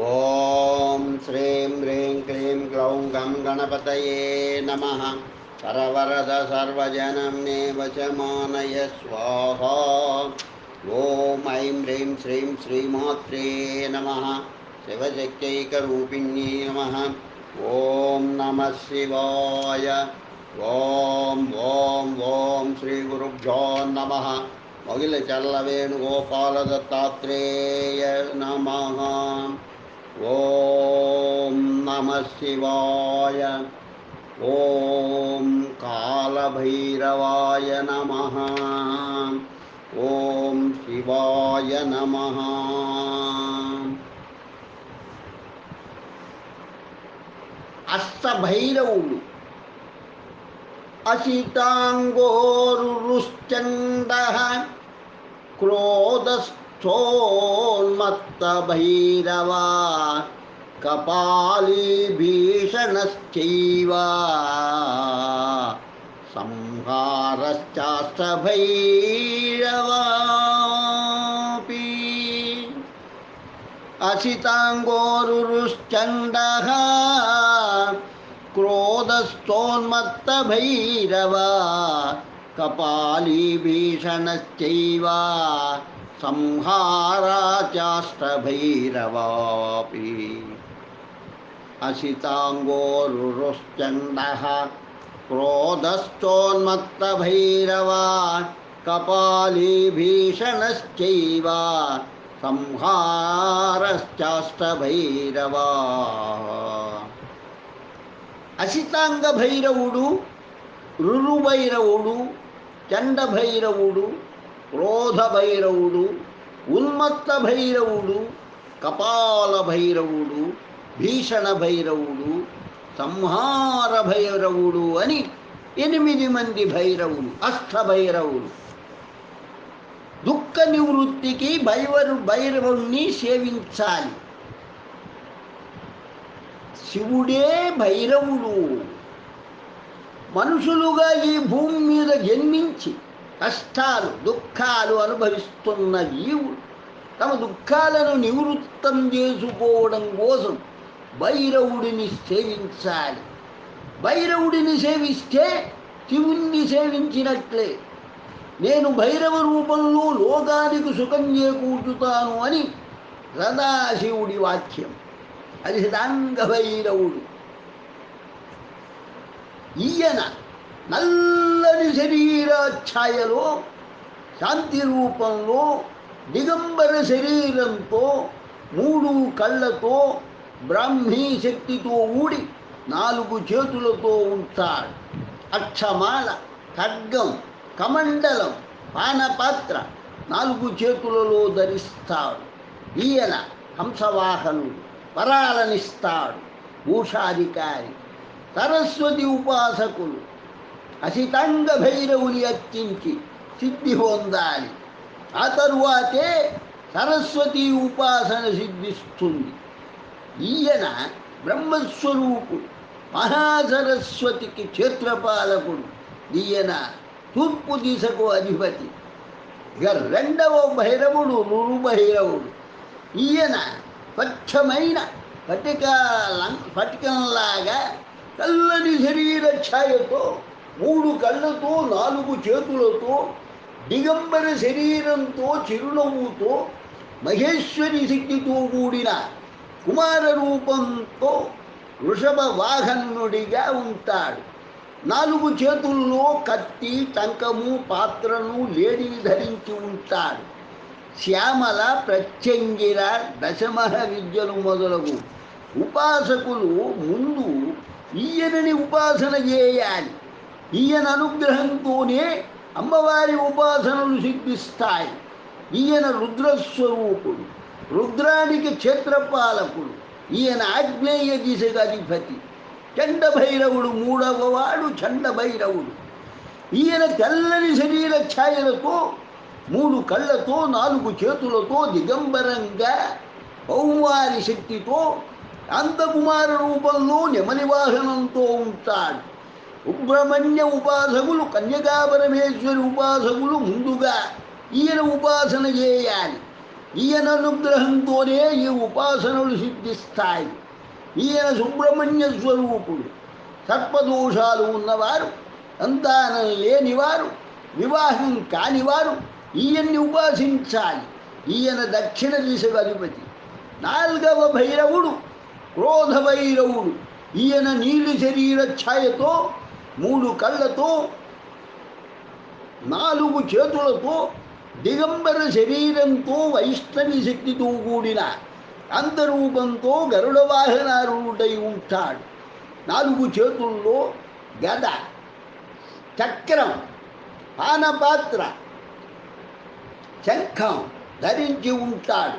ఓం శ్రీం హ్రీం క్లీం గ్లౌం గం గణపతయే నమః. సర్వరద సర్వజనం మే వశమానయ స్వాహా. ఓం ఐం హ్రీం శ్రీం శ్రీమాత్రే నమః. శివశక్తైకరూపిణ్యై నమః. ఓం నమః శివాయ. ఓం ఓం ఓం శ్రీ గురుభ్యో నమః. మొగిల చల్ల వేణుగోపాల దత్తాత్రేయ నమః. ఓం నమః శివాయ. ఓం కాళభైరవాయ నమః. ఓం శివాయ నమః. అష్టభైరవుడు అసితాంగోరుశ్చండః క్రోధస్థోన్మత్తభైరవ కపాలీభీషణశ్చైవ సంహారశ్చాష్టభైరవాపి. అసితాంగోరుశ్చండః క్రోధస్థోన్మత్తభైరవ కపాలీభీషణశ్చైవ సంహారాచాష్టభైరవాపి. అసితాంగోరుశ్చండః క్రోధస్థోన్మత్తభైరవ కపాలీభీషణశ్చైవ సంహారశ్చాష్టభైరవా. అసితాంగ భైరవుడు, రురుభైరవుడు, చండభైరవుడు, క్రోధ భైరవుడు, ఉన్మత్త భైరవుడు, కపాల భైరవుడు, భీషణ భైరవుడు, సంహార భైరవుడు అని 8 మంది భైరవులు, అష్టభైరవులు. దుఃఖ నివృత్తికి భైరవుణ్ణి సేవించాలి. శివుడే భైరవుడు. మనుషులుగా ఈ భూమి మీద జన్మించి కష్టాలు దుఃఖాలు అనుభవిస్తున్న జీవులు తమ దుఃఖాలను నివృత్తం చేసుకోవడం కోసం భైరవుడిని సేవించాలి. భైరవుడిని సేవిస్తే శివుణ్ణి సేవించినట్లే. నేను భైరవ రూపంలో లోకానికి సుఖం చేకూర్చుతాను అని సదాశివుడి వాక్యం. అది సితాంగ భైరవుడు. ఈయన నల్లని శరీరాఛాయలో, శాంతి రూపంలో, దిగంబర శరీరంతో, 3 కళ్ళతో, బ్రాహ్మీ శక్తితో ఊడి 4 చేతులతో ఉంటాడు. అక్షమాల, ఖడ్గం, కమండలం, పానపాత్ర 4 చేతులలో ధరిస్తాడు. ఈయన హంసవాహనుడు, వరాలనిస్తాడు, భూషాధికారి. సరస్వతి ఉపాసకులు అసితాంగ భైరవుని అర్చించి సిద్ధి పొందాలి. ఆ తరువాతే సరస్వతి ఉపాసన సిద్ధిస్తుంది. ఈయన బ్రహ్మస్వరూపుడు, మహాసరస్వతికి క్షేత్రపాలకుడు. ఈయన తూర్పు దిశకు అధిపతి. ఇక 2వ భైరవుడు రురుభైరవుడు. ఈయన స్వచ్ఛమైన స్ఫటికంలాగా తెల్లని శరీర ఛాయతో, 3 కళ్ళతో, 4 చేతులతో, దిగంబర శరీరంతో, చిరునవ్వుతో, మహేశ్వరి శక్తితో కూడిన కుమార రూపంతో వృషభ వాహనుడిగా ఉంటాడు. 4 చేతుల్లో కత్తి, టంకము, పాత్రను, లేడిని ధరించి ఉంటాడు. శ్యామల, ప్రత్యంగిర, దశమహ విద్యలు మొదలగు ఉపాసకులు ముందు ఈయనని ఉపాసన చేయాలి. ఈయన అనుగ్రహంతోనే అమ్మవారి ఉపాసనలు సిద్ధిస్తాయి. ఈయన రుద్రస్వరూపుడు, రుద్రానికి క్షేత్రపాలకుడు. ఈయన ఆగ్నేయ దిశకు అధిపతి. చండభైరవుడు 3వ వాడు చండభైరవుడు. ఈయన తెల్లని శరీర ఛాయలతో, 3 కళ్ళతో, 4 చేతులతో, దిగంబరంగా పౌవారి శక్తితో, శాంతకుమార రూపంలో నెమలి వాహనంతో ఉంటాడు. సుబ్రహ్మణ్య ఉపాసకులు, కన్యకా పరమేశ్వరి ఉపాసకులు ముందుగా ఈయన ఉపాసన చేయాలి. ఈయన అనుగ్రహంతోనే ఈ ఉపాసనలు సిద్ధిస్తాయి. ఈయన సుబ్రహ్మణ్య స్వరూపుడు. సర్పదోషాలు ఉన్నవారు, సంతానం లేనివారు, వివాహం కానివారు ఈయన్ని ఉపాసించాలి. ఈయన దక్షిణ దిశకు అధిపతి. 4వ భైరవుడు క్రోధ భైరవుడు. ఈయన నీలి శరీర ఛాయతో, 3 కళ్ళతో, 4 చేతులతో, దిగంబర శరీరంతో, వైష్ణవి శక్తితో కూడిన అంతరూపంతో గరుడ వాహనారూఢై ఉంటాడు. 4 చేతుల్లో గద, చక్రం, పానపాత్ర, శంఖం ధరించి ఉంటాడు.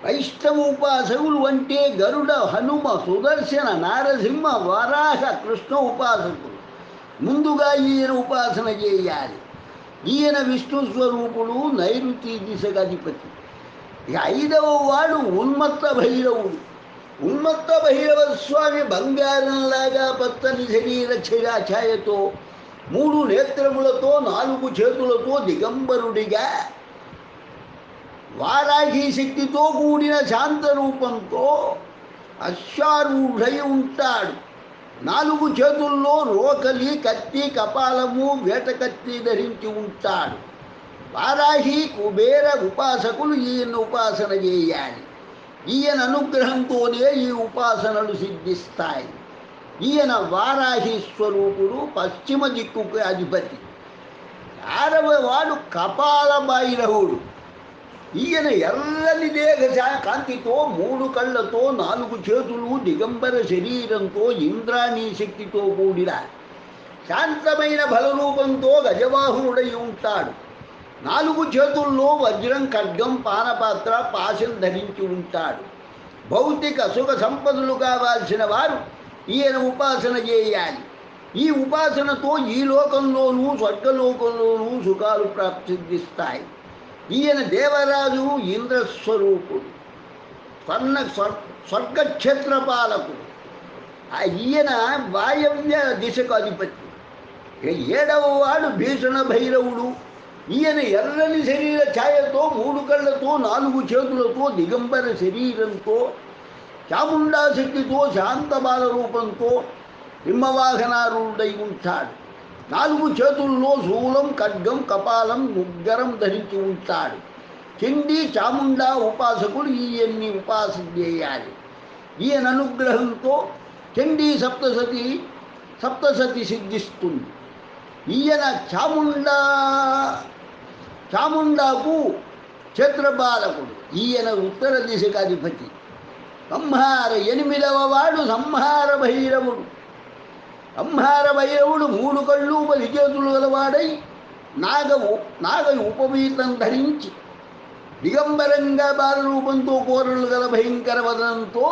వైష్ణవ ఉపాసకులు అంటే గరుడ, హనుమ, సుదర్శన, నారసింహ, వరాహ, కృష్ణ ఉపాసకులు. ముందుగా ఈయన ఉపాసన చేయాలి. ఈయన విష్ణు స్వరూపుడు, నైరుతి దిశకు అధిపతి. ఇక 5వ వాడు ఉన్మత్త భైరవుడు. ఉన్మత్త భైరవ స్వామి బంగారంలాగా పచ్చని శరీర ఛాయతో, 3 నేత్రములతో, 4 చేతులతో, దిగంబరుడిగా, వారాహి శక్తితో కూడిన శాంత రూపంతో అశ్వారూఢై ఉంటాడు. 4 చేతుల్లో రోకలి, కత్తి, కపాలము, వేట కత్తి ధరించి ఉంటాడు. వారాహి, కుబేర ఉపాసకులు ఈయన ఉపాసన చేయాలి. ఈయన అనుగ్రహంతోనే ఈ ఉపాసనలు సిద్ధిస్తాయి. ఈయన వారాహి స్వరూపుడు, పశ్చిమ దిక్కుకు అధిపతి. 6వ వాడు కపాల భైరవుడు. ఈయన ఎర్రని దేహ కాంతితో, 3 కళ్ళతో, 4 చేతులు, దిగంబర శరీరంతో, ఇంద్రాణి శక్తితో కూడిన శాంతమైన బలరూపంతో గజవాహనుడై ఉంటాడు. 4 చేతుల్లో వజ్రం, ఖడ్గం, పానపాత్ర, పాశం ధరించి ఉంటాడు. భౌతిక సుఖ సంపదలు కావాల్సిన వారు ఈయన ఉపాసన చేయాలి. ఈ ఉపాసనతో ఈ లోకంలోనూ స్వర్గలోకంలోనూ సుఖాలు ప్రాప్తిస్తాయి. ఈయన దేవరాజు, ఇంద్రస్వరూపుడు, స్వర్గక్షేత్రపాలకుడు. ఈయన వాయవ్య దిశకు అధిపతి. 7వ వాడు భీషణ భైరవుడు. ఈయన ఎర్రని శరీర ఛాయతో, 3 కళ్ళతో, 4 చేతులతో, దిగంబర శరీరంతో, చాముండా శక్తితో, శాంత బాల రూపంతో సింహవాహనారూఢై ఉంటాడు. 4 చేతుల్లో శూలం, ఖడ్గం, కపాలం, ముగ్గరం ధరించి ఉంటాడు. చండీ, చాముండా ఉపాసకులు ఈయన్ని ఉపాసన చేయాలి. ఈయన అనుగ్రహంతో చండీ సప్తసతి సిద్ధిస్తుంది. ఈయన చాముండాకు క్షేత్రపాలకుడు. ఈయన ఉత్తర దిశకు అధిపతి. 8వ వాడు సంహార భైరవుడు. సంహార భైరవుడు 3 కళ్ళు, 10 చేతులు గలవాడై నాగ ఉపవీతం ధరించి, దిగంబరంగా బాలరూపంతో, కోరలు గల భయంకర వదనంతో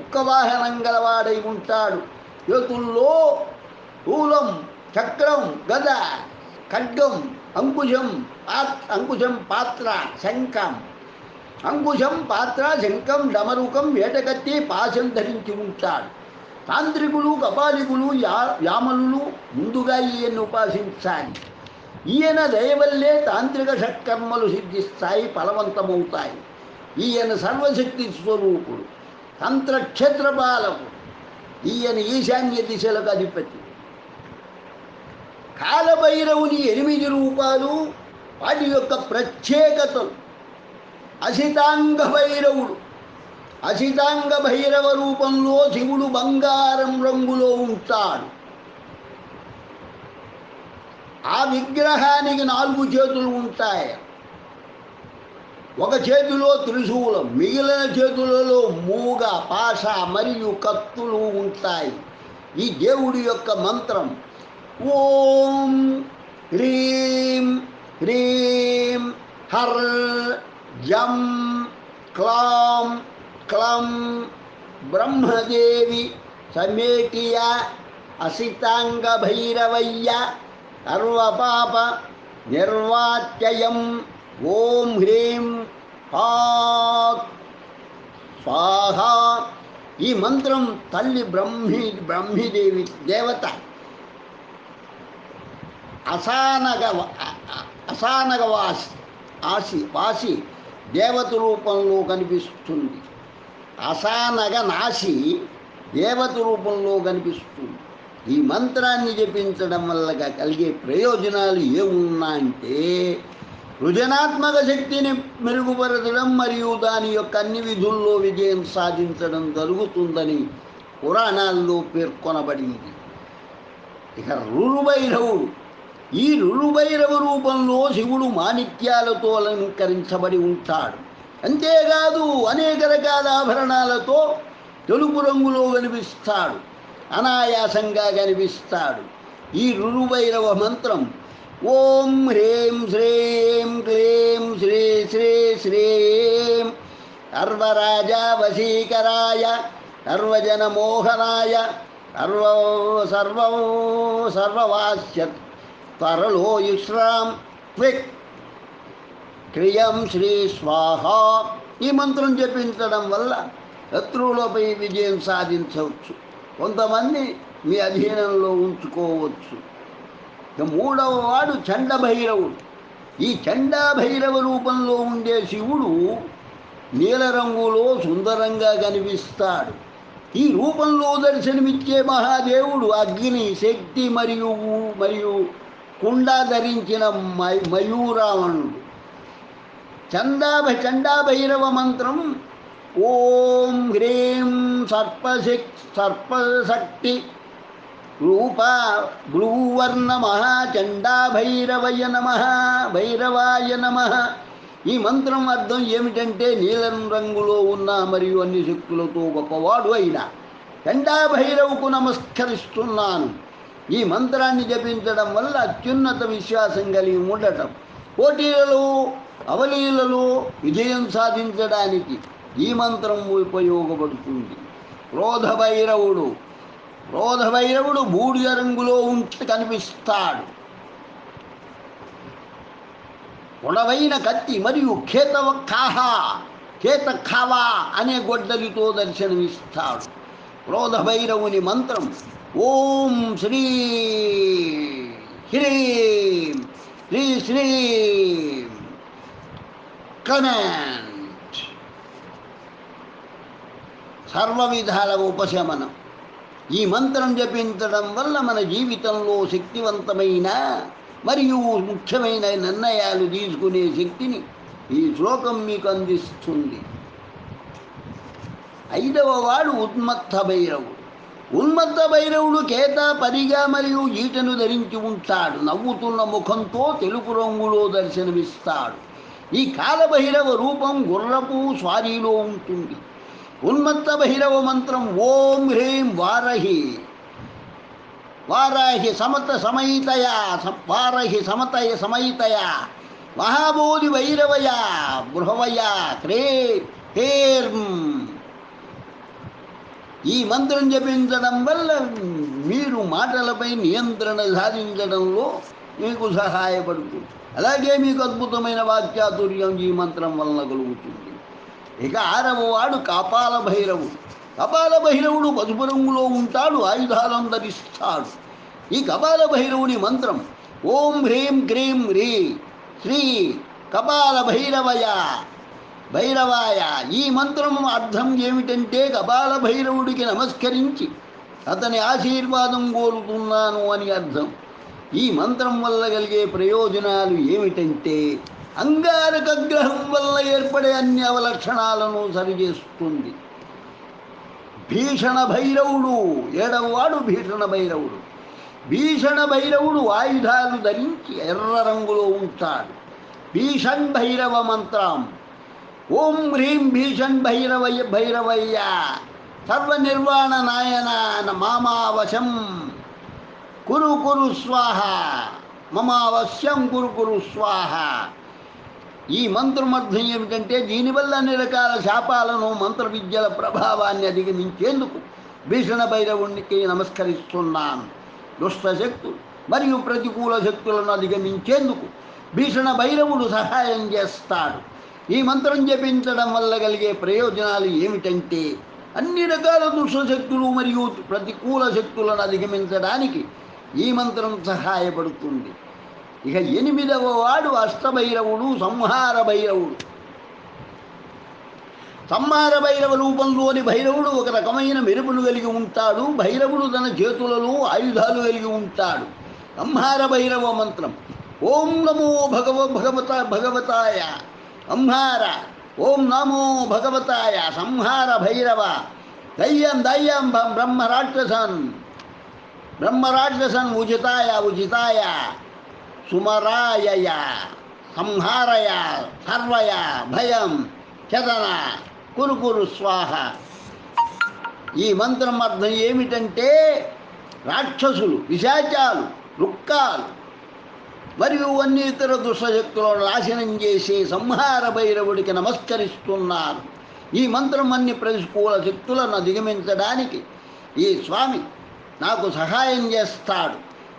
ఉక్కవాహనం గలవాడై ఉంటాడు. చేతుల్లో శూలం, చక్రం, గద, ఖడ్గం, అంకుశం, పాత్ర, శంఖం, డమరుకం, వేటకత్తి, పాశం ధరించి ఉంటాడు. తాంత్రికులు, కపాలికులు, యామలులు ముందుగా ఈయన్ని ఉపాసించాలి. ఈయన దయవల్లే తాంత్రిక షట్కర్మలు సిద్ధిస్తాయి, ఫలవంతమవుతాయి. ఈయన సర్వశక్తి స్వరూపుడు, తంత్రక్షేత్రపాలకుడు. ఈయన ఈశాన్య దిశలకు అధిపతి. కాలభైరవుని 8 రూపాలు, వాటి యొక్క ప్రత్యేకతలు. అసితాంగ భైరవుడు. అసితాంగ భైరవ రూపంలో శివుడు బంగారం రంగులో ఉంటాడు. ఆ విగ్రహానికి 4 చేతులు ఉంటాయి. ఒక చేతిలో త్రిశూలం, మిగిలిన చేతులలో మూగ, పాశ మరియు కత్తులు ఉంటాయి. ఈ దేవుడి యొక్క మంత్రం ఓం హ్రీం హ్రీం హర్ జం క్లాం క్లం బ్రహ్మదేవి సమేటియ అసితాంగ భైరవయ్య సర్వపాప నిర్వాత్యయం ఓం హ్రీం హాత్ స్వాహా. ఈ మంత్రం తల్లి బ్రహ్మీదేవి దేవత అసానగ వాసి దేవత రూపంలో కనిపిస్తుంది. అసానగ నాసి దేవత రూపంలో కనిపిస్తుంది. ఈ మంత్రాన్ని జపించడం వల్ల కలిగే ప్రయోజనాలు ఏమున్నా అంటే సృజనాత్మక శక్తిని మెరుగుపరచడం మరియు దాని యొక్క అన్ని విధుల్లో విజయం సాధించడం జరుగుతుందని పురాణాల్లో పేర్కొనబడింది. ఇక రురుభైరవుడు, ఈ రురుభైరవ రూపంలో శివుడు మాణిక్యాలతో అలంకరించబడి ఉంటాడు. అంతేకాదు అనేక రకాల ఆభరణాలతో తెలుపు రంగులో కనిపిస్తాడు, అనాయాసంగా కనిపిస్తాడు. ఈ రురుభైరవ మంత్రం ఓం హ్రీం శ్రీం క్లీం శ్రీ శ్రీ శ్రీం సర్వరాజా వశీకరాయ సర్వజనమోహనాయ సర్వవాస్య త్వరలో యుశ్రాం క్విక్ క్రియం శ్రీ స్వాహ. ఈ మంత్రం జపించడం వల్ల శత్రువులపై విజయం సాధించవచ్చు, కొంతమంది మీ అధీనంలో ఉంచుకోవచ్చు. ఇక మూడవ వాడు చండభైరవుడు. ఈ చండాభైరవ రూపంలో ఉండే శివుడు నీలరంగులో సుందరంగా కనిపిస్తాడు. ఈ రూపంలో దర్శనమిచ్చే మహాదేవుడు అగ్ని, శక్తి మరియు కుండ ధరించిన మయూరావణుడు. చండాభైరవ మంత్రం ఓం హ్రీం సర్పశక్తి రూప భ్రూవర్ణ చండాభైరవయ నమః భైరవాయ నమః. ఈ మంత్రం అర్థం ఏమిటంటే నీలం రంగులో ఉన్న మరియు అన్ని శక్తులతో గొప్పవాడు అయిన చండాభైరవుకు నమస్కరిస్తున్నాను. ఈ మంత్రాన్ని జపించడం వల్ల అత్యున్నత విశ్వాసం కలిగి ఉండటం, పోటీలలో అవలీలలో విజయం సాధించడానికి ఈ మంత్రం ఉపయోగపడుతుంది. క్రోధభైరవుడు బూడిద రంగులో ఉంటే కనిపిస్తాడు. పొడవైన కత్తి మరియు కేతఖావా అనే గొడ్డలితో దర్శనమిస్తాడు. క్రోధభైరవుని మంత్రం ఓం శ్రీ హ్రీం శ్రీ శ్రీం కమెంట్. సర్వ విధాల ఉపశమనం. ఈ మంత్రం జపించడం వల్ల మన జీవితంలో శక్తివంతమైన మరియు ముఖ్యమైన నిర్ణయాలు తీసుకునే శక్తిని ఈ శ్లోకం మీకు అందిస్తుంది. ఐదవ వాడు ఉన్మత్త భైరవుడు కేత, పరిగా మరియు ఈటను ధరించి ఉంటాడు. నవ్వుతున్న ముఖంతో తెలుపు రంగులో దర్శనమిస్తాడు. ఈ కాలభైరవ రూపం గుర్రపు స్వారీలో ఉంటుంది. ఉన్మత్త భైరవ మంత్రం ఓం హ్రీం వారాహి సమతయ మహాబోధి భైరవయ బృహవయ హేర్ం. ఈ మంత్రం జపించడం వల్ల మీరు మాటలపై నియంత్రణ సాధించడంలో మీకు సహాయపడుతుంది. అలాగే మీకు అద్భుతమైన వాక్చాతుర్యం ఈ మంత్రం వలన కలుగుతుంది. ఇక ఆరవ వాడు కపాల భైరవుడు పసుపు రంగులో ఉంటాడు, ఆయుధాలను ధరిస్తాడు. ఈ కపాల భైరవుని మంత్రం ఓం హ్రీం క్రీం శ్రీ కపాల భైరవాయ. ఈ మంత్రం అర్థం ఏమిటంటే కపాల భైరవుడికి నమస్కరించి అతని ఆశీర్వాదం కోరుతున్నాను అని అర్థం. ఈ మంత్రం వల్ల కలిగే ప్రయోజనాలు ఏమిటంటే అంగారక గ్రహం వల్ల ఏర్పడే అన్ని అవలక్షణాలను సరిచేస్తుంది. భీషణ భైరవుడు, ఏడవ వాడు భీషణ భైరవుడు ఆయుధాలు ధరించి ఎర్ర రంగులో ఉంటాడు. భీషణ్ భైరవ మంత్రం ఓం హ్రీం భీషణ్ భైరవయ్య సర్వనిర్వాణ నాయన మామావశం కురు స్వాహ మమావశ్యం కురు స్వాహ. ఈ మంత్రం అర్థం ఏమిటంటే దీనివల్ల అన్ని రకాల శాపాలను, మంత్ర విద్యల ప్రభావాన్ని అధిగమించేందుకు భీషణ భైరవునికి నమస్కరిస్తున్నాను. దుష్ట శక్తులు మరియు ప్రతికూల శక్తులను అధిగమించేందుకు భీషణ భైరవుడు సహాయం చేస్తాడు. ఈ మంత్రం జపించడం వల్ల కలిగే ప్రయోజనాలు ఏమిటంటే అన్ని రకాల దుష్ట శక్తులు మరియు ప్రతికూల శక్తులను అధిగమించడానికి ఈ మంత్రం సహాయపడుతుంది. ఇక ఎనిమిదవ వాడు అష్టభైరవుడు, సంహార భైరవుడు. సంహార భైరవ రూపంలోని భైరవుడు ఒక రకమైన మెరుపును కలిగి ఉంటాడు. భైరవుడు తన చేతులలో ఆయుధాలు కలిగి ఉంటాడు. సంహార భైరవ మంత్రం. ఓం నమో భగవతాయ సంహార. ఓం నమో భగవతాయ సంహార భైరవ. దయ్యం బ్రహ్మరాక్షసన్ ఉచితాయ సుమరాయ సంహారయ సర్వయ భయం చదన కురుకురు స్వాహ. ఈ మంత్రం అర్థం ఏమిటంటే రాక్షసులు, పిశాచాలు, రుక్కాలు మరియు అన్ని ఇతర దుష్టశక్తులను నాశనం చేసే సంహార భైరవుడికి నమస్కరిస్తున్నారు. ఈ మంత్రం అన్ని ప్రతికూల శక్తులను అధిగమించడానికి ఈ స్వామి నాకు సహాయం చేస్తాడు.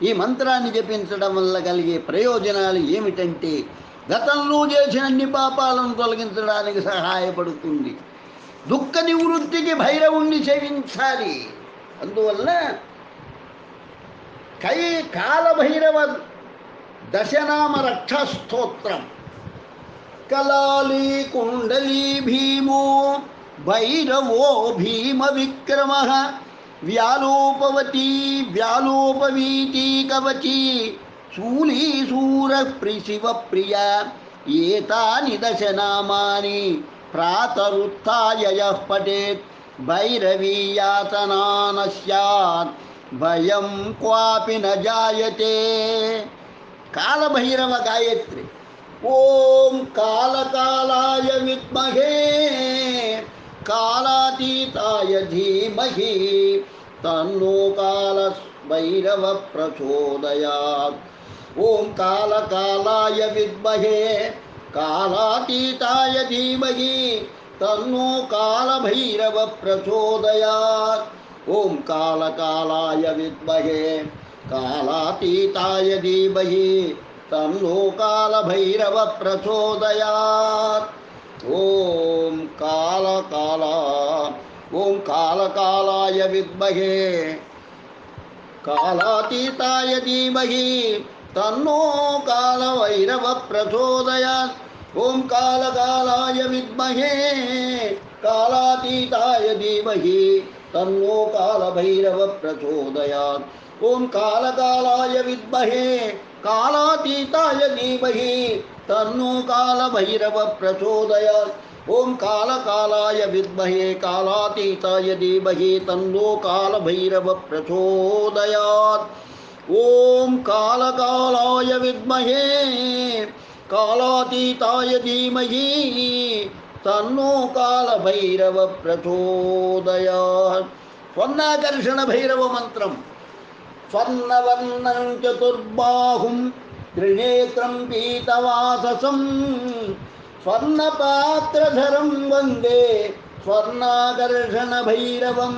ఈ మంత్రాన్ని జపించడం వల్ల కలిగే ప్రయోజనాలు ఏమిటంటే గతంలో చేసిన అన్ని పాపాలను తొలగించడానికి సహాయపడుతుంది. దుఃఖ నివృత్తికి భైరవుణ్ణి సేవించాలి. అందువల్ల కాలభైరవ దశనామ రక్షాస్తోత్రం. కలాలి కుండలీ భీమో భైరవో భీమ విక్రమ వ్యాలోపవీతి కవచీ శూలీశూర శివ ప్రియ ఏతాని దశనామాని ప్రాతరుత్థాయ యః పఠేత్ భైరవీయాతనా న స్యాత్ భయం క్వాపి న జాయతే. కాలభైరవ గాయత్రి. ఓం కాలకాలాయ విద్మహే కాలాతీతాయ ధీమహి తన్నో కాల భైరవ ప్రచోదయాత్. ఓం కాలకాలాయ విద్మహే కాలాతీతాయ ధీమహి తన్నో కాలభైరవ ప్రచోదయాత్. ఓం కాలకాలాయ విద్మహే కాలాతీతాయ ధీమహి తన్నో కాలభైరవ ప్రచోదయాత్. ఓం కాలకాలాయ విద్మహే కాలాతీతాయ ధీమహి తన్నో కాలభైరవ ప్రచోదయాత్. ఓం కాలకాలాయ విద్మహే కాలాతీతాయ ధీమహి తన్నో కాలభైరవ ప్రచోదయాత్. ఓం కాలకాలాయ విద్మహే కాలాతీతాయ ధీమహి తన్నో కాలభైరవ ప్రచోదయాత్. ఓం కాలకాలాయ విద్మహే కాలాతీతాయ ధీమహి తన్నో కాలభైరవ ప్రచోదయాత్. ఓం కాలకాలాయ విద్మహే కాలాతీతాయ ధీమహి తన్నో కాలభైరవ ప్రచోదయాత్. స్వర్ణాకర్షణ భైరవ మంత్రం. స్వర్ణవర్ణం చతుర్బాహుం త్రినేత్రం పీతవాససం స్వర్ణపాత్రధరం వందే స్వర్ణాకర్షణ భైరవం.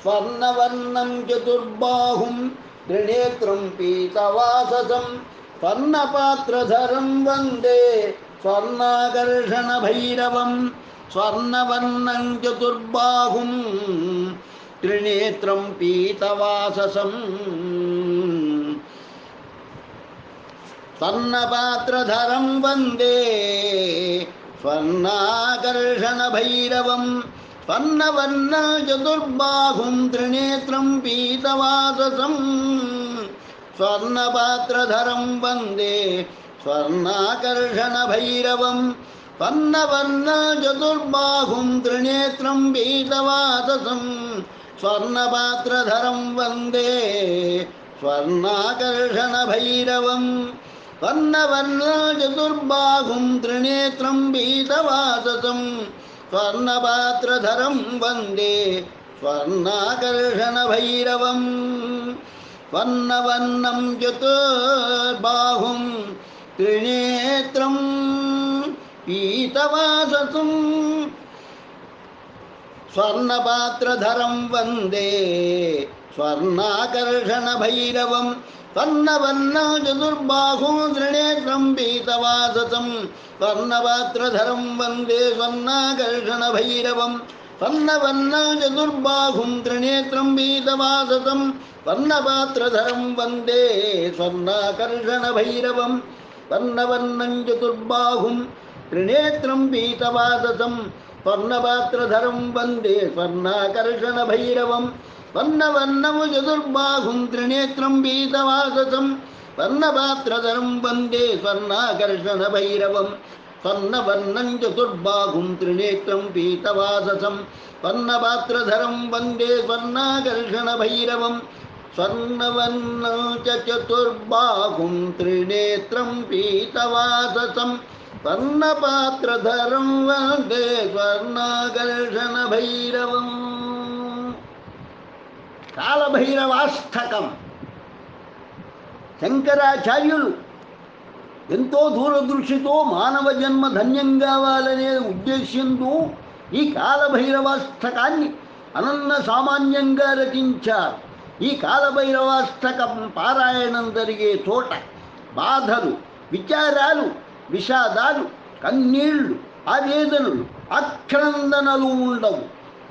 స్వర్ణవర్ణం చతుర్బాహుం త్రినేత్రం పీతవాససం స్వర్ణపాత్రధరం వందే స్వర్ణాకర్షణ భైరవం. స్వర్ణవర్ణం చతుర్బాహుం త్రినేత్రం పీతవాససం స్వర్ణపాత్రధరం వందే స్వర్ణాకర్షణ భైరవం. స్వర్ణవర్ణ చతుర్బాహుం త్రినేత్రం పీతవాససం స్వర్ణపాత్రధరం వందే స్వర్ణాకర్షణ భైరవం. స్వర్ణవర్ణ చతుర్బాహుం త్రినేత్రం పీతవాససం స్వర్ణపాత్రధరం వందే స్వర్ణాకర్షణ భైరవం. స్వర్ణవర్ణ చతుర్బాహుం త్రినేత్రం పీతవాససం స్వర్ణపాత్రధరం వందే స్వర్ణాకర్షణ భైరవం. స్వర్ణవర్ణం చతుర్బాహుం త్రినేత్రం పీతవాససం స్వర్ణపాత్రధరం వందే స్వర్ణాకర్షణ భైరవం. స్వర్ణవర్ణ చతుర్బాహుం త్రినేత్రం పీతవాససం స్వర్ణపాత్రధరం వందే స్వర్ణాకర్షణ భైరవం. స్వర్ణవర్ణ చతుర్బాహుం త్రినేత్రం పీతవాససం స్వర్ణపాత్రధరం వందే స్వర్ణాకర్షణ భైరవం. స్వర్ణవర్ణం చతుర్బాహుం త్రినేత్రం పీతవాససం స్వర్ణపాత్రధరం వందే స్వర్ణాకర్షణ భైరవం స్వర్ణవర్ణము చతుర్బాహుం త్రినేత్రం పీతవాససం స్వర్ణపాత్రధరం వందే స్వర్ణాకర్షణ భైరవం స్వర్ణవర్ణం చతుర్బాహుం త్రినేత్రం పీతవాససం స్వర్ణపాత్రధరం వందే స్వర్ణాకర్షణ భైరవం స్వర్ణవర్ణం చతుర్బాహుం త్రినేత్రం పీతవాససం స్వర్ణపాత్రధరం వందే స్వర్ణాకర్షణ భైరవం. కాలభైరవాష్టకం. శంకరాచార్యులు ఎంతో దూరదృష్టితో మానవ జన్మ ధన్యం కావాలనే ఉద్దేశ్యంతో ఈ కాలభైరవాష్టకాన్ని అనన్న సామాన్యంగా రచించారు. ఈ కాలభైరవాష్టకం పారాయణం జరిగే చోట బాధలు, విచారాలు, విషాదాలు, కన్నీళ్లు, ఆవేదనలు, అక్రందనలు ఉండవు.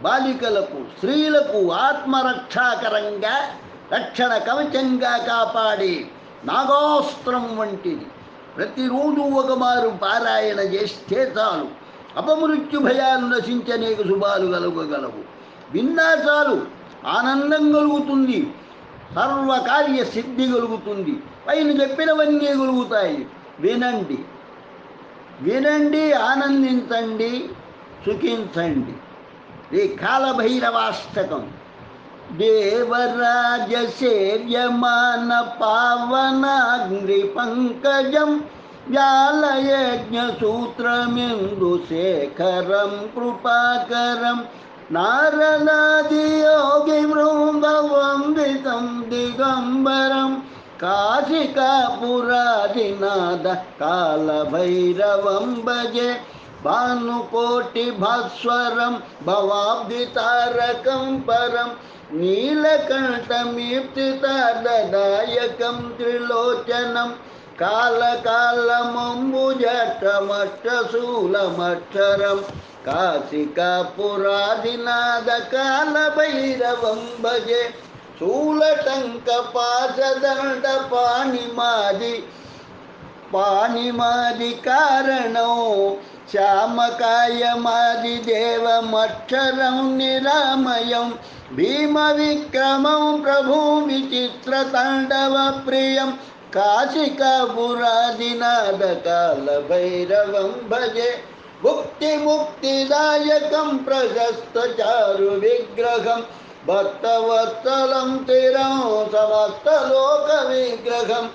బాలికలకు, స్త్రీలకు ఆత్మరక్షాకరంగా రక్షణ కవచంగా కాపాడే నాగాస్త్రం వంటిది. ప్రతిరోజు ఒకమారు పారాయణ చేస్తే చాలు అపమృత్యు భయాలు నశించి అనేక శుభాలు కలుగగలవు. విన్నా చాలు ఆనందం కలుగుతుంది, సర్వకార్య సిద్ధి కలుగుతుంది. పైన చెప్పినవన్నీ కలుగుతాయి. వినండి, వినండి, ఆనందించండి, సుఖించండి. ఈ కాలభైరవాష్టకం. దేవరాజ సేవ్యమాన పావనాగ్ని పంకజం వ్యాలయజ్ఞ సూత్రమిందు శేఖరం కృపాకరం నారదాది యోగి వృందవందితం దిగంబరం కాశికాపురాదినాథ కాలభైరవం భజే భానుకోటి భాస్వరం భవాబ్దితారకం పరం నీలకంఠమీప్తితాదాయకం త్రిలోచనం కాలకాలమంబుజటమష్టశూలమక్షరం కాశికాపురాదినాథ కాలభైరవం భజే శూలటంక పాశదండ పాణిమాది కారణం శ్యామకాయమాది దేవమక్షరం నిరామయం భీమ విక్రమం ప్రభు విచిత్రతాండవ ప్రియం కాశికాపురాదినాథ కాలభైరవం భజే ముక్తిదాయకం ప్రశస్త చారు విగ్రహం భక్తవత్సలం తిరం సమస్తలోక విగ్రహం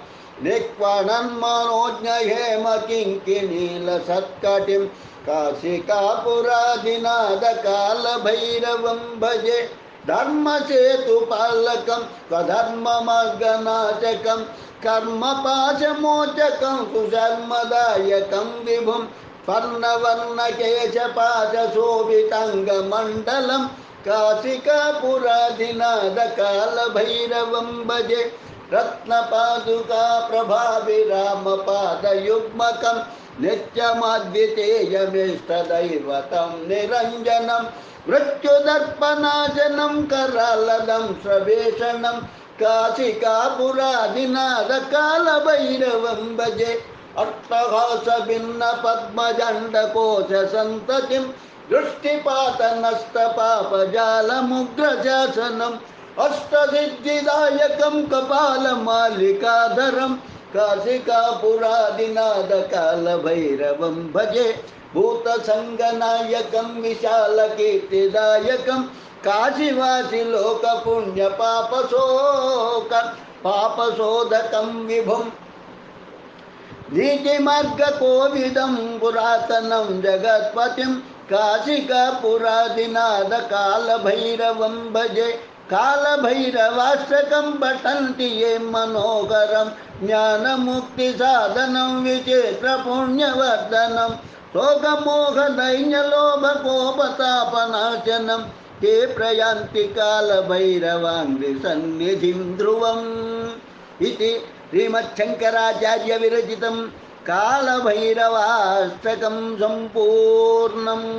నిక్వణన్మనోజ్ఞ హేమ కింకినీల సత్కటిం కాశికాపురాదినాథ కాలభైరవం భజే ధర్మసేతుపాలకం స్వధర్మమర్గనాశకం కర్మపాశమోచకం సుశర్మదాయకం విభుం స్వర్ణవర్ణకేశపాశోభితాంగమండలం కాశికాపురాదినాథ కాలభైరవం భజే రత్నపాదుకా ప్రభావిరామపాదయుగ్మకం నిత్యమద్వితీయమిష్టదైవతం నిరంజనం మృత్యుదర్పనాశనం కరాలదం స్రవేషణం కాశికాపురాదినాథ కాలభైరవం భజే అట్టహాస భిన్న పద్మజండకోశ సంతతిం దృష్టిపాత నష్ట పాపజాలముగ్రశాసనం అష్టసిద్ధిదాయకం కపాలమాలికాధరం కాశికాపురాదినాథ కాలభైరవం భజే భూతసంగనాయకం విశాలకీర్తిదాయకం కాశీవాసి లోక పుణ్య పాపశోధకం విభుం నీతిమార్గకోవిదం పురాతనం జగత్పతిం కాశికాపురాదినాథ కాలభైరవం భజే కాలభైరవాష్టకం పఠంతి ఏ మనోహరం జ్ఞానముక్తి సాధనం విచిత్ర పుణ్యవర్ధనం శోకమోహ దైన్యలోభకోపతాపనాశనం ते प्रयान्ति कालभैरवाङ्घ्रि सन्निधिं ध्रुवम् इति श्रीमच्छङ्कराचार्यविरचितं कालभैरवाष्टकं सम्पूर्णम्।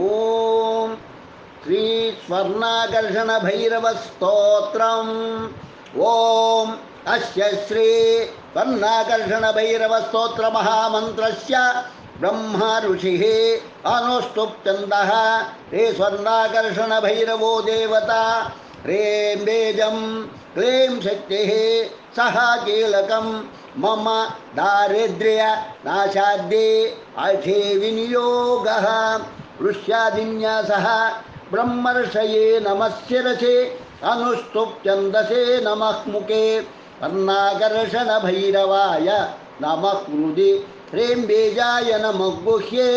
ॐ श्री स्वर्णाकर्षणभैरवस्तोत्रम्। ॐ अस्य श्री स्वर्णाकर्षणभैरवस्तोत्रमहामन्त्रस्य ब्रह्मा ऋषिः अनुस्तुप्यन्तः रे स्वर्णाकर्षणभैरवो देवता ह्रीं बीजं क्लीं शक्तिः सः कीलकं मम दारिद्र्यनाशाद्ये अर्थे विनियोगः ऋष्यादिन्यासः ब्रह्मर्षये नमः शिरसे अनुस्तुप्यन्दसे नमः मुखे कर्णाकर्षणभैरवाय नमः हृदि ह्रीं बीजाय नमः गुह्ये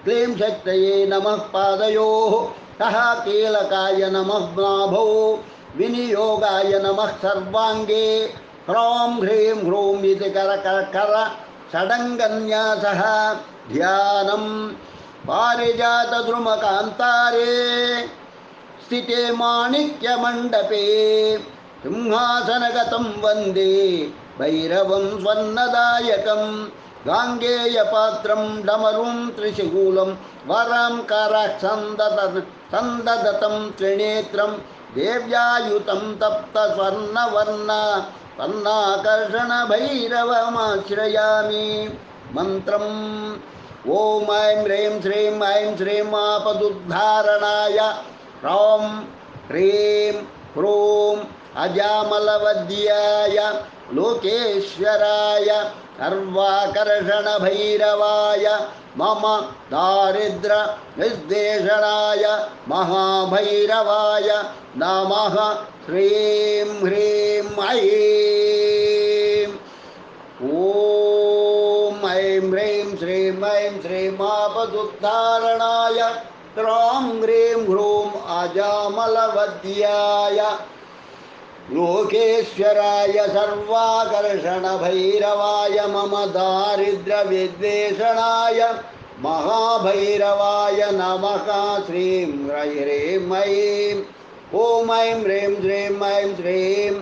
क्लीं शक्तये नमः पादयोः सः कीलकाय नमः नाभौ विनियोगाय नमः सर्वाङ्गे ह्रौं ह्रीं ह्रूं इति करकर्कर षडङ्गन्यासः ध्यानं पारिजातद्रुमकान्तारे स्थिते माणिक्यमण्डपे सिंहासनगतं वन्दे भैरवं स्वर्णदायकं गाङ्गेयपात्रं डमरुं त्रिशूलं वरं करसन्ददतं त्रिनेत्रं देव्यायुतं तप्तस्वर्णवर्ण वर्णाकर्षणभैरवमाश्रयामि मन्त्रम् ॐ ऐं ह्रीं श्रीं ऐं श्रीं आपदुद्धारणाय ह्रौं ह्रीं ह्रूं अजामलवद्याय लोकेश्वराय सर्वाकर्षणभैरवाय मम दारिद्र्यनिर्देशनाय महाभैरवाय नमः ह्रीं ह्रीं ऐं ॐ ऐं ह्रीं श्रीं ऐं श्रीं आपदुद्धारणाय ह्रौं ह्रीं ह्रूं अजामलवद्याय लोकेश्वराय सर्वाकर्षणभैरवाय मम दारिद्र्यविद्वेषणाय महाभैरवाय नमः श्रीं ह्रीं ऐं ॐ ऐं ह्रीं श्रीं ऐं श्रीं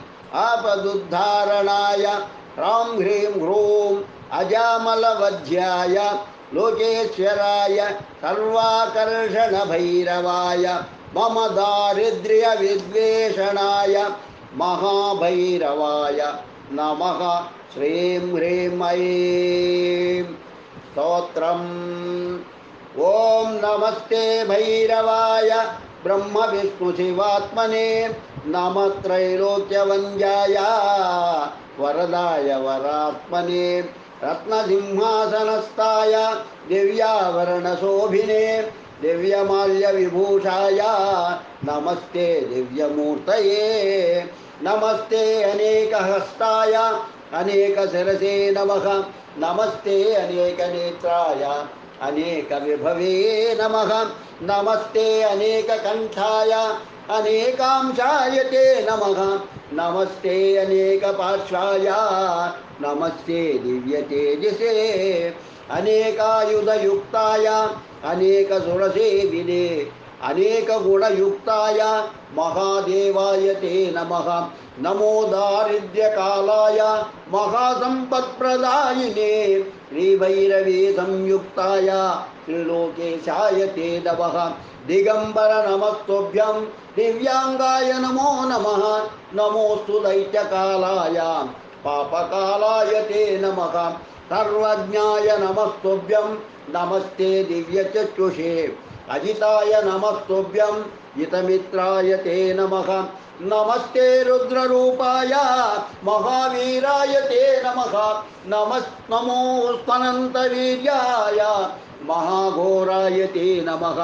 आपदुद्धारणाय ह्रौं ह्रीं ह्रूं अजामलवध्याय लोकेश्वराय सर्वाकर्षणभैरवाय मम दारिद्र्यविद्वेषणाय महाभैरवाय नमः श्रीं ह्रीं ऐं स्तोत्रम् ॐ नमस्ते भैरवाय ब्रह्मविष्णुशिवात्मने नमः त्रैलोक्यवन्द्याय वरदाय वरात्मने रत्नसिंहासनस्थाय दिव्याभरणशोभिने दिव्यमाल्यविभूषाय नमस्ते दिव्यमूर्तये नमस्ते अनेकहस्ताय अनेकशिरसे नमः नमस्ते अनेकनेत्राय अनेकविभवे नमः नमस्ते अनेककण्ठाय अनेकांशाय ते नमः नमस्ते अनेकपार्श्वाय नमस्ते दिव्यतेजसे अनेकायुधयुक्ताय अनेकसुरसेविने अनेकगुणयुक्ताय महादेवाय ते नमः नमो दारिद्र्यकालाय महासम्पत्प्रदायिने श्रीभैरवी संयुक्ताय त्रिलोकेशाय ते नमः दिगंबर नमस्तुभ्यं दिव्यांगाय नमो नमः नमोस्तु दैत्यकालाय पापकालाय ते नमः सर्वज्ञाय नमस्तुभ्यं नमस्ते दिव्यचक्षुषे अजिताय नमस्तुभ्यं हितमित्राय ते नमः नमस्ते रुद्ररूपाय महावीराय ते नमः नमो स्तनन्तवीर्याय महाघोराय ते नमः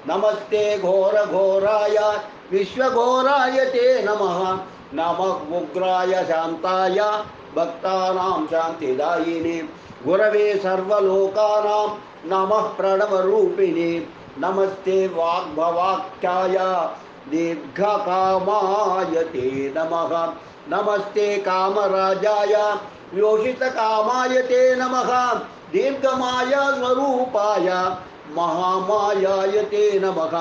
नमस्ते घोरघोराय विश्वघोराय ते नमः नमः उग्राय शान्ताय भक्तानां शान्तिदायिने गुरवे सर्वलोकानां नमः प्रणवरूपिणे नमस्ते वाग्भवाख्याय दीर्घकामाय ते नमः नमस्ते कामराजाय योषितकामाय ते नमः दीर्घमाया स्वरूपाय महामायाय ते नमः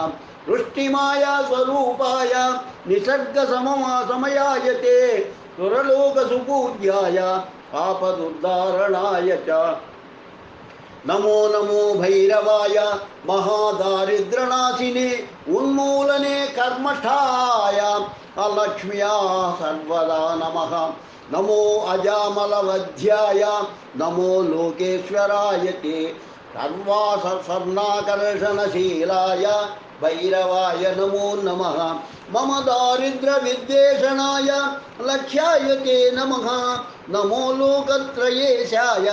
वृष्टिमाया स्वरूपाय निसर्गसमयाय ते सुरलोकसुपूज्याय आपदुद्धारणाय च नमो नमो भैरवाय महादारिद्र्यनाशिने उन्मूलने कर्मठाय अलक्ष्म्या सर्वदा नमः नमो अजामलवध्याय नमो लोकेश्वराय ते सर्वाकर्षणशीलाय भैरवाय नमो नमः। मम दारिद्र्यविद्वेषणाय लक्ष्याय ते नमः। नमो लोकत्रयेशाय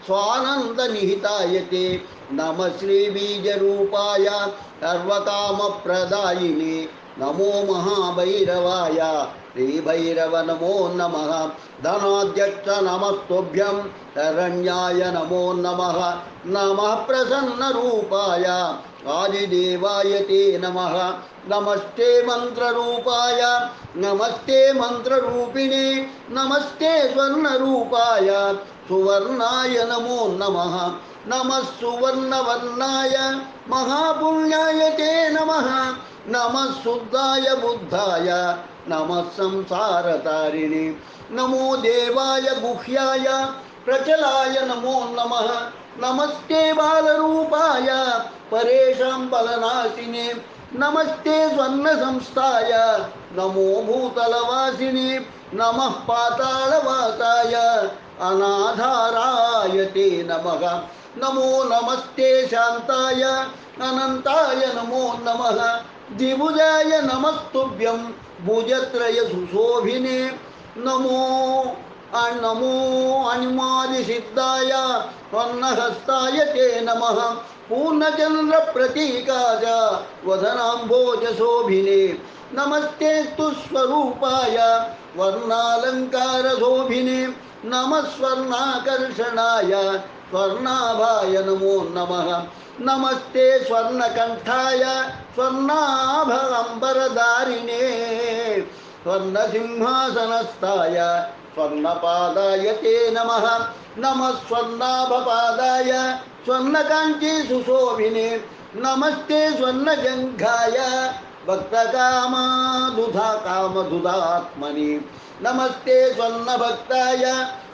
स्वानन्दनिहिताय ते नमः। श्रीबीजरूपाय सर्वकामप्रदायिने नमो महाभैरवाय श्रीभैरव नमो नमः। धनाध्यक्ष नमस्तुभ्यं शरण्याय नमो नमः। नमः प्रसन्नरूपाय आदिदेवाय ते नमः। नमस्ते मंत्ररूपाय नमस्ते मंत्ररूपिणे नमस्ते स्वर्णरूपाय सुवर्णाय नमो नमः। नमः सुवर्णवर्णाय महापुण्याय ते नमः। नमः शुद्धाय बुद्धाय नमः संसारतारिणे नमो देवाय गुह्याय प्रचलाय नमो नमः। नमस्ते बालरूपाय परेशां बलनाशिने नमस्ते स्वर्णसंस्थाय नमो भूतलवासिने नमः पातालवासाय अनाधाराय ते नमः। नमो नमस्ते शान्ताय अनन्ताय नमो नमः। द्विभुजाय नमस्तुभ्यं भुजत्रय सुशोभिने नमो नमो अनिमादिसिद्धाय स्वर्णहस्ताय ते नमः। पूर्णचन्द्रप्रतीकाय वदनाम्भोजशोभिने नमस्ते स्वरूपाय वर्णालङ्कारशोभिने नमः। स्वर्णाकर्षणाय स्वर्णाभाय नमो नमः। नमस्ते स्वर्णकण्ठाय स्वर्णाभरम्बरधारिणे स्वर्णसिंहासनस्थाय स्वर्णपादाय ते नमः। नमः स्वर्णाभपादाय स्वर्णकाञ्ची सुशोभिने नमस्ते स्वर्णजङ्घाय भक्तकामदुधात्मने नमस्ते स्वर्णभक्ताय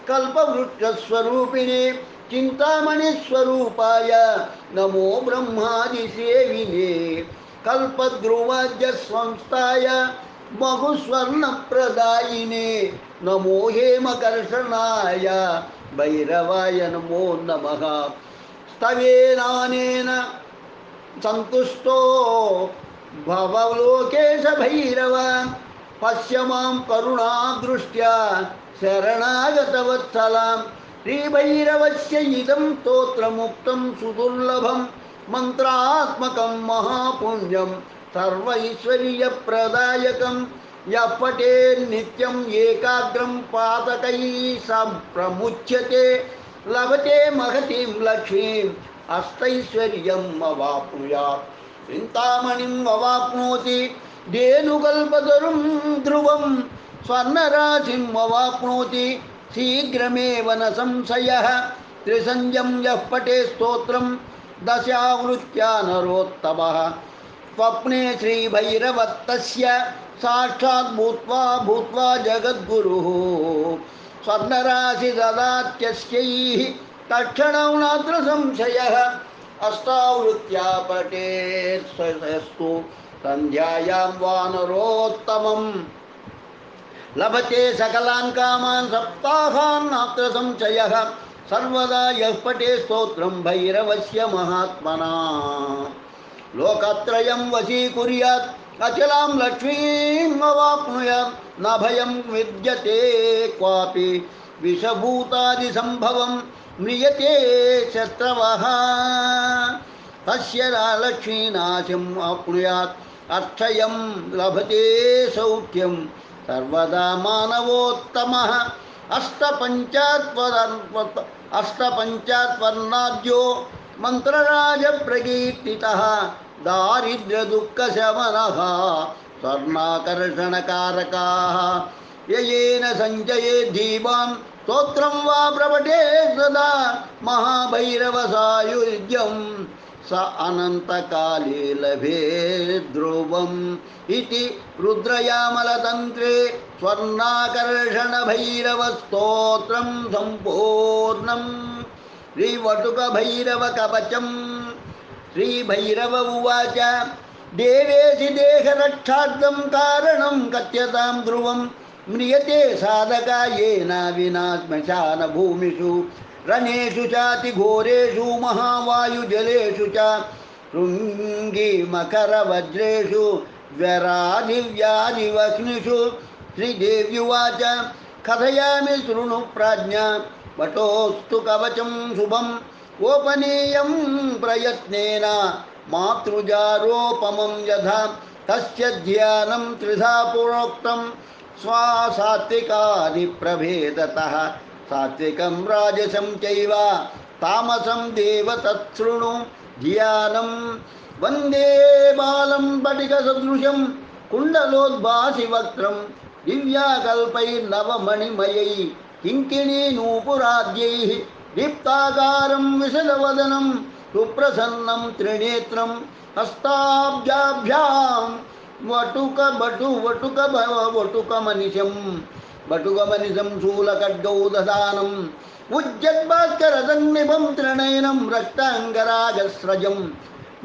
कल्पवृक्षस्वरूपिणे चिन्तामणिस्वरूपाय नमो ब्रह्मादिसेविने कल्पद्रुवाद्यसंस्थाय बहुस्वर्णप्रदायिने नमो हेमकर्षणाय भैरवाय नमो नमः। स्तवेनानेन सन्तुष्टो भवलोकेश भैरव पश्य मां करुणादृष्ट्या शरणागतवत्सलां। श्रीभैरवस्य इदं स्तोत्रमुक्तं सुदुर्लभं मन्त्रात्मकं महापुण्यं सर्वैश्वर्यप्रदायकं यः पठेत् नित्यम् एकाग्रं पातकैः सम्प्रमुच्यते लभते महतीं लक्ष्मीम् अष्टैश्वर्यम् अवाप्नुयात्। चिन्तामणिम् अवाप्नोति धेनुकल्पतरुं ध्रुवं स्वर्णराशिम् अवाप्नोति शीघ्रमेव न संशयः। त्रिसन्ध्यं यः पठेत् स्तोत्रं दशावृत्या नरोत्तमः। स्वप्ने श्रीभैरवत्तस्य साक्षात् भूत्वा जगद्गुरुः स्वर्णराशि ददात्यस्यैः तत्क्षणं नात्र संशयः। अष्टावृत्या पठेत् स्वस्तु सन्ध्यायां वानरोत्तमम् लभते सकलान् कामान् सप्ताहान् नात्र संशयः। सर्वदा यः पठेत् स्तोत्रं भैरवस्य महात्मना लोकत्रयं वशीकुर्यात् अचलां लक्ष्मीम् अवाप्नुयात्। न भयं विद्यते क्वापि विषभूतादिसम्भवं म्रियते शत्रवः तस्य लक्ष्मीनाशम् आप्नुयात्। अक्षयं लभते सौख्यं सर्वदा मानवोत्तमः। अष्टपञ्चात्वर्णाद्यो मन्त्रराजप्रकीर्तितः दारिद्र्यदुःखशमनः स्वर्णाकर्षणकारकाः। येन सञ्चये दीपां स्तोत्रं वा प्रपठेत् सदा महाभैरवसायुज्यं स अनन्तकाले लभेत् ध्रुवम् इति रुद्रयामलतन्त्रे स्वर्णाकर्षणभैरवस्तोत्रं सम्पूर्णम्। श्रीवटुकभैरवकवचं श्रीभैरव उवाच देवेशि देहरक्षार्थं कारणं कथ्यतां ध्रुवं म्रियते साधका येन विना श्मशानभूमिषु रणेषु चातिघोरेषु महावायुजलेषु च शृङ्गी मकरवज्रेषु ज्वरादिव्यादिवह्निषु श्रीदेव्युवाच कथयामि शृणु प्राज्ञा वटोस्तु कवचं शुभं गोपनीयं प्रयत्नेन मातृजारोपमं यथा तस्य ध्यानं त्रिधा प्रोक्तं स्वासात्विकादिप्रभेदतः सात्विकं राजसं चैव तामसं देव तत्शृणु ध्यानं वन्दे बालं स्फटिकसदृशं कुण्डलोद्भासिवक्त्रं दिव्याकल्पैर्नवमणिमयैः किङ्किणीनूपुराद्यैः दीप्ताकारं विशलवदनं सुप्रसन्नं त्रिनेत्रं हस्ताब्जाभ्यां वटुकमनिशं शूलखड्गौदधानम् उज्जद्भास्करसन्निभं त्रिनयनं रक्ताङ्गरागस्रजं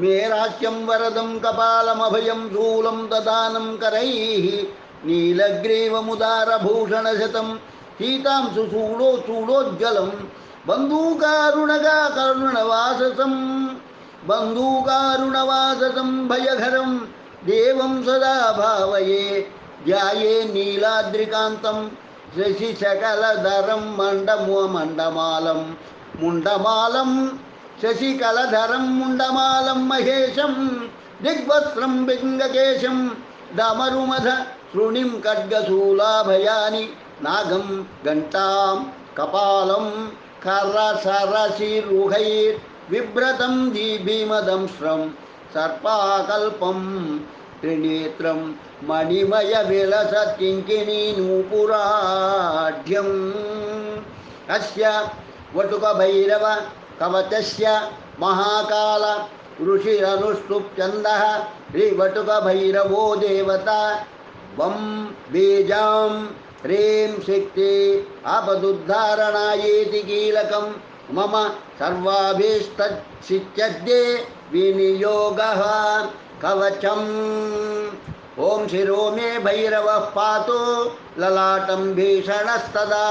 मेरास्यं वरदं कपालमभयं शूलं ददानं करैः नीलग्रीवमुदारभूषणशतं सीतांशु चूडोज्ज्वलं बन्धूकारुणवाससं भयघरं देवं सदा भावये ध्याये नीलाद्रिकान्तं शशिशकलधरं मुण्डमालं शशिकलधरं मुण्डमालं महेशं दिग्वस्त्रं बिङ्गकेशं डमरुमध श्रुणिं खड्गशूलाभयानि नागं घण्टां कपालं करसरशिरुहैर्बिभ्रतं भीमदंश्रं सर्पाकल्पं त्रिनेत्रं मणिमयविलसत्किङ्किणीनूपुराढ्यम् अस्य वटुकभैरव कवचस्य महाकाल ऋषिरनुष्टुप् श्रीवटुकभैरवो देवता वं बीजां ह्रीं शक्ति आपदुद्धारणायेति कीलकं मम सर्वाभीष्टसिद्ध्ये विनियोगः कवचम् ओं शिरो मे भैरवः पातु ललाटं भीषणस्तदा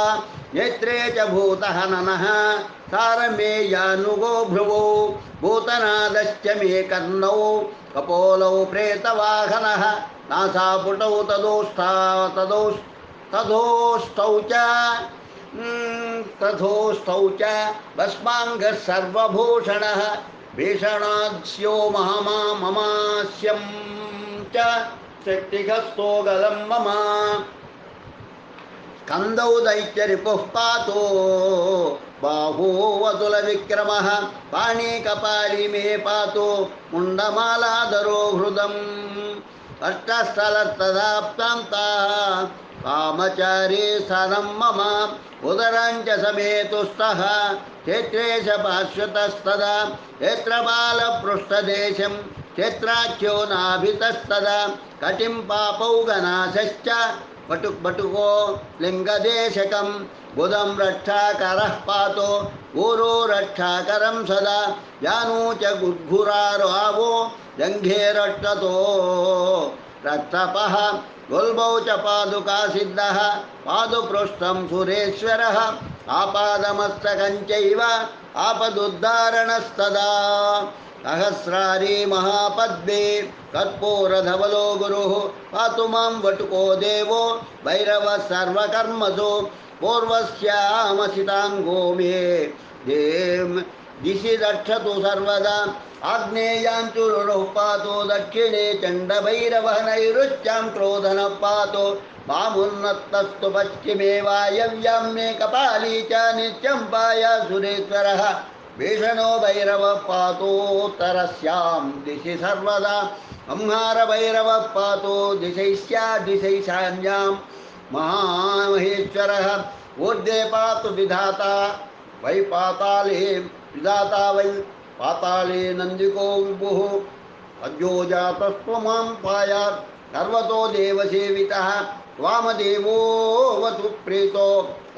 नेत्रे च भूतहननः सारमेयानुगो भ्रुवौ भूतनादश्च मे कर्णौ कपोलौ प्रेतवाहनः नासापुटौ तथोस्तौ च भस्माङ्गः सर्वभूषणः भीषणाद्स्यो ममास्यं च शक्तिहस्तो गलं मम स्कन्दौ दैत्यरिपुः पातो बाहू वतुलविक्रमः पाणी कपाली मे पातो मुण्डमालाधरो हृदम् अष्टस्थलस्तदाप्तान्ताः कामचारी सनं मम उदरञ्च समेतुस्तः क्षेत्रे च पार्श्वतस्तदा क्षेत्रपालपृष्ठदेशं क्षेत्राख्यो नाभितस्तदा कटिं पापौ गनाशश्च वटुको लिङ्गदेशकं बुधं रक्षाकरः पातो ऊरो रक्षाकरं सदा जानू च गुर्घुरारावो जङ्घे रक्षतो रक्तपः गुल्बौ च पादुका सिद्धः पादुपृष्ठं सुरेश्वरः आपादमस्तकं चैव आपदुद्धारणस्तदा सहस्रारी महापद्मे कर्पूरधवलो गुरुः पातु मां वटुको देवो भैरवः सर्वकर्मसु पूर्वस्यामसिताङ्गो मे दिशि रक्षतु सर्वदा आग्नेयाञ्चुरुः पातो दक्षिणे चण्डभैरवः नैऋत्यां क्रोधनः पातो मामुन्नतस्तु पश्चिमे वायव्यां मे कपाली च नित्यं पायासुरेश्वरः भीषणो भैरवः पातोत्तरस्यां दिशि सर्वदा संहारभैरवः पातो दिशैशान्यां महामहेश्वरः ऊर्ध्वे पातु विधाता वै पाताले विधाता वै पाताले नन्दिको विभुः अद्यो जातस्त्व मां पायात् सर्वतो देवसेवितः वामदेवोऽवतु प्रीतो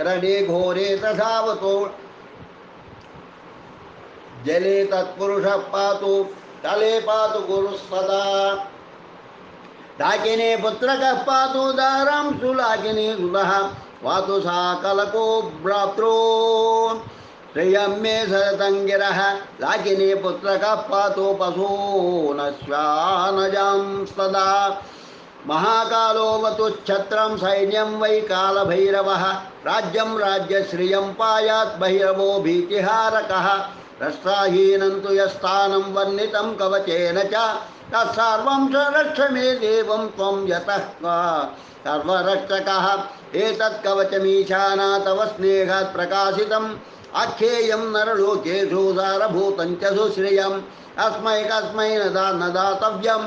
रणे घोरे तथावतो जले तत्पुरुषः पातु तले पातु गुरुस्सदा डाकिने पुत्रकः पातु दारां सुलाकिने सुतः पातु साकलको भ्रात्रो श्रियं मे सततं गिरः लाकिनी पुत्रकः पातो पशो न श्वानजां सदा महाकालोऽवतुच्छत्रं सैन्यं वै कालभैरवः राज्यं राज्यश्रियं पायात् भैरवो भीतिहारकः रक्षाहीनं तु यस्थानं वर्णितं कवचेन च तत्सर्वं च रक्ष मे देवं त्वं यतः सर्वरक्षकः एतत् कवचमीशाना तव स्नेहात् प्रकाशितम् आख्येयं नरलोकेषु सारभूतं च सुश्रियम् अस्मै कस्मै न दातव्यं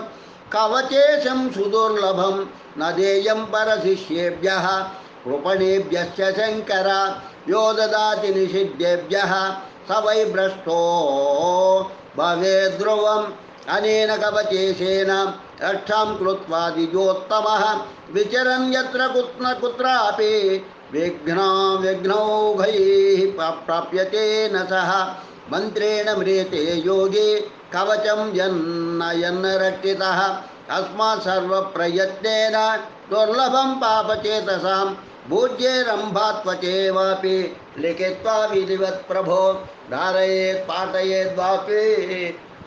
कवचेशं सुदुर्लभं न देयं परशिष्येभ्यः कृपणेभ्यश्च शङ्कर यो ददाति निषिद्धेभ्यः स वै भ्रष्टो भवेत् ध्रुवम् अनेन कवचेशेन रक्षां कृत्वा द्विजोत्तमः विचरन् यत्र कुत्रापि विघ्नौघैः प्राप्यते न सः मन्त्रेण म्रियते योगी कवचं यन्न रक्षितः अस्मात् सर्वप्रयत्नेन दुर्लभं पापचेतसां भूज्येरम्भात्वचेवापि लिखित्वा विधिवत् प्रभो धारयेत् पाठयेद्वापि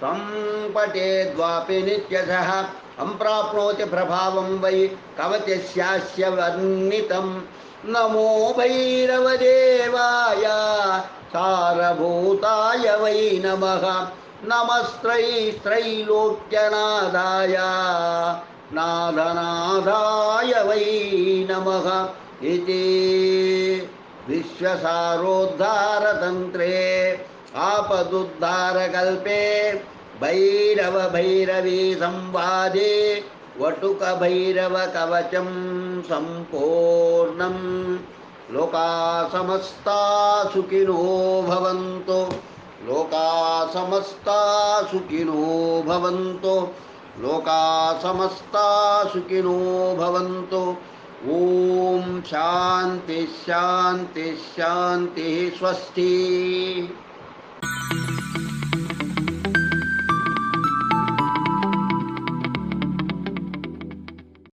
सम्पठेद्वापि नित्यशः सम्प्राप्नोति प्रभावं वै कवचस्यास्य वर्णितं नमो भैरवदेवाय सारभूताय वै नमः नमस्त्रैस्त्रैलोक्यनादाय नादनादाय वै नमः इति विश्वसारोद्धारतन्त्रे आपदुद्धारकल्पे भैरवी संवादे वटुकभैरवकवचं सम्पूर्णम् लोका समस्ता सुखिनो भवन्तु लोका समस्ता सुखिनो भवन्तु लोका समस्ता सुखिनो भवन्तु ओम शांति शांति शांति स्वस्ति।